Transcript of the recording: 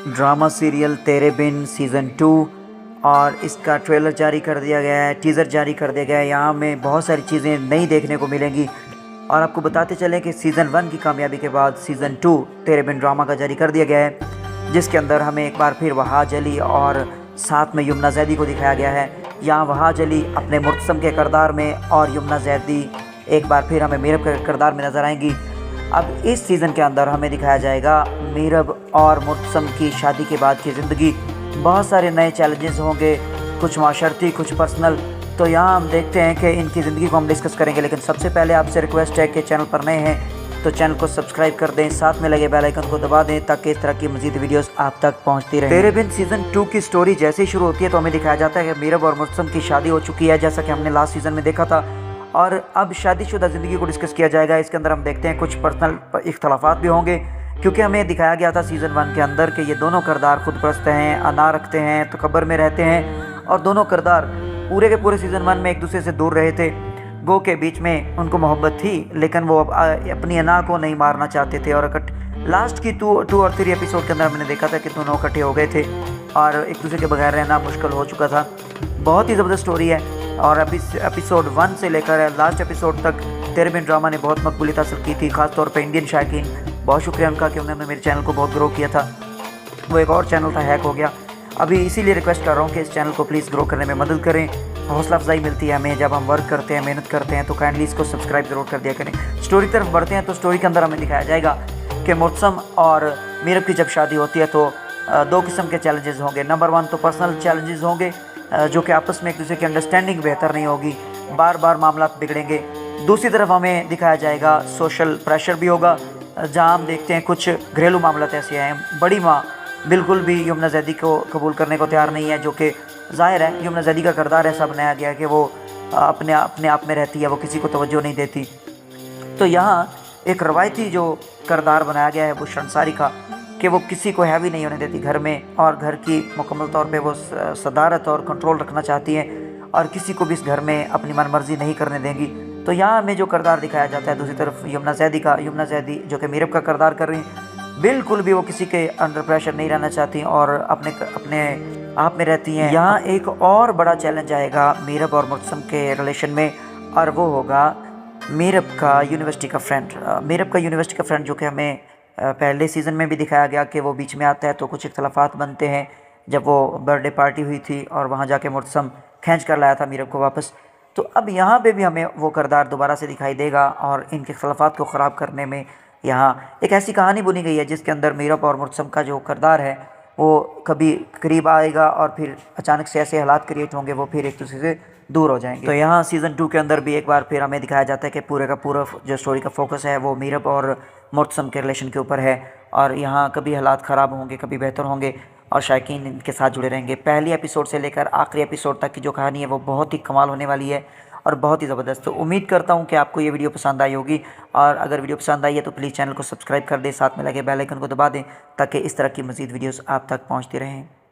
Drama serial तेरे बिन season 2 और इसका ट्रेलर जारी कर दिया गया है, टीज़र जारी कर दिया गया है। यहाँ में बहुत सारी चीज़ें नई देखने को मिलेंगी और आपको बताते चलें कि सीज़न 1 की कामयाबी के बाद सीज़न 2 तेरे बिन ड्रामा का जारी कर दिया गया है, जिसके अंदर हमें एक बार फिर वहाज अली और साथ में यमुना जैदी को दिखाया गया है। यहाँ वहाज अली अपने मुर्तसम के किरदार में और यमुना जैदी एक बार फिर हमें मीरब के किरदार में नज़र आएंगी। अब इस सीज़न के अंदर हमें दिखाया जाएगा मीरब और मुर्तसम की शादी के बाद की ज़िंदगी। बहुत सारे नए चैलेंजेस होंगे, कुछ माशरती, कुछ पर्सनल। तो यहाँ हम देखते हैं कि इनकी ज़िंदगी को हम डिस्कस करेंगे, लेकिन सबसे पहले आपसे रिक्वेस्ट है कि चैनल पर नए हैं तो चैनल को सब्सक्राइब कर दें, साथ में लगे बेल आइकन को दबा दें ताकि इस तरह की मज़ीद वीडियोस आप तक पहुँचती रहे। तेरे बिन सीज़न 2 की स्टोरी जैसे ही शुरू होती है तो हमें दिखाया जाता है कि मीरब और मुर्तसम की शादी हो चुकी है, जैसा कि हमने लास्ट सीज़न में देखा था। और अब शादीशुदा ज़िंदगी को डिस्कस किया जाएगा। इसके अंदर हम देखते हैं कुछ पर्सनल इख्तलाफात भी होंगे, क्योंकि हमें दिखाया गया था सीज़न 1 के अंदर कि ये दोनों किरदार खुद परस्त हैं, अना रखते हैं, तकब्बर में रहते हैं और दोनों किरदार पूरे के पूरे सीज़न 1 में एक दूसरे से दूर रहे थे। गो के बीच में उनको मोहब्बत थी, लेकिन वो अपनी अना को नहीं मारना चाहते थे और लास्ट की 2 और 3 एपिसोड के अंदर मैंने देखा था कि दोनों इकट्ठे हो गए थे और एक दूसरे के बगैर रहना मुश्किल हो चुका था। बहुत ही ज़बरदस्त स्टोरी है और एपिसोड 1 से लेकर लास्ट एपिसोड तक तेरे बिन ड्रामा ने बहुत मकबूलियत हासिल की थी, ख़ासतौर पर इंडियन शायकीन। बहुत शुक्रिया उनका कि उन्होंने मेरे चैनल को बहुत ग्रो किया था। वो एक और चैनल था, हैक हो गया। अभी इसीलिए रिक्वेस्ट कर रहा हूँ कि इस चैनल को प्लीज़ ग्रो करने में मदद करें। हौसला अफजाई मिलती है हमें जब हम वर्क करते हैं, मेहनत करते हैं, तो काइंडली इसको सब्सक्राइब ज़रूर कर दिया करें। स्टोरी की तरफ बढ़ते हैं तो स्टोरी के अंदर हमें दिखाया जाएगा कि मुर्तसम और मीरब की जब शादी होती है तो 2 किस्म के चैलेंजेस होंगे। नंबर 1 तो पर्सनल चैलेंजेस होंगे, जो कि आपस में एक दूसरे की अंडरस्टैंडिंग बेहतर नहीं होगी, बार बार मामला बिगड़ेंगे। दूसरी तरफ हमें दिखाया जाएगा सोशल प्रेशर भी होगा, जहां हम देखते हैं कुछ घरेलू मामला ऐसे हैं। बड़ी माँ बिल्कुल भी यमुना जैदी को कबूल करने को तैयार नहीं है, जो कि ज़ाहिर है यमुना जैदी का किरदार ऐसा बनाया गया है कि वो अपने आप में रहती है, वो किसी को तवज्जो नहीं देती। तो यहाँ एक रवायती जो किरदार बनाया गया है वो शर्मसारी का, कि वो किसी को हैवी नहीं होने देती घर में और घर की मुकम्मल तौर पे वो सदारत और कंट्रोल रखना चाहती हैं और किसी को भी इस घर में अपनी मनमर्जी नहीं करने देंगी। तो यहाँ हमें जो किरदार दिखाया जाता है दूसरी तरफ यमुना जैदी जो कि मीरब का किरदार कर रही हैं, बिल्कुल भी वो किसी के अंडर प्रेशर नहीं रहना चाहती और अपने आप में रहती हैं। यहाँ एक और बड़ा चैलेंज आएगा मीरब और मुर्तसम के रिलेशन में, और वो होगा मीरब का यूनिवर्सिटी का फ्रेंड जो कि हमें पहले सीज़न में भी दिखाया गया कि वो बीच में आता है तो कुछ इख्तलाफात बनते हैं। जब वो बर्थडे पार्टी हुई थी और वहाँ जाके मुर्तसम खींच कर लाया था मीरब को वापस, तो अब यहाँ पे भी हमें वो किरदार दोबारा से दिखाई देगा और इनके इख्तलाफात को ख़राब करने में यहाँ एक ऐसी कहानी बुनी गई है जिसके अंदर मीरब और मुर्तसम का जो किरदार है वो कभी करीब आएगा और फिर अचानक से ऐसे हालात क्रिएट होंगे वो फिर एक दूसरे से दूर हो जाएंगे। तो यहाँ सीज़न 2 के अंदर भी एक बार फिर हमें दिखाया जाता है कि पूरे का पूरा जो स्टोरी का फोकस है वो मीरब और मुर्तसम के रिलेशन के ऊपर है और यहाँ कभी हालात ख़राब होंगे, कभी बेहतर होंगे और शायकीन इनके साथ जुड़े रहेंगे। पहली एपिसोड से लेकर आखिरी एपिसोड तक की जो कहानी है वो बहुत ही कमाल होने वाली है और बहुत ही ज़बरदस्त। तो उम्मीद करता हूँ कि आपको ये वीडियो पसंद आई होगी और अगर वीडियो पसंद आई है तो प्लीज़ चैनल को सब्सक्राइब कर दें, साथ में लगे बेल आइकन को दबा दें ताकि इस तरह की मज़ीद वीडियोस आप तक पहुँचती रहें।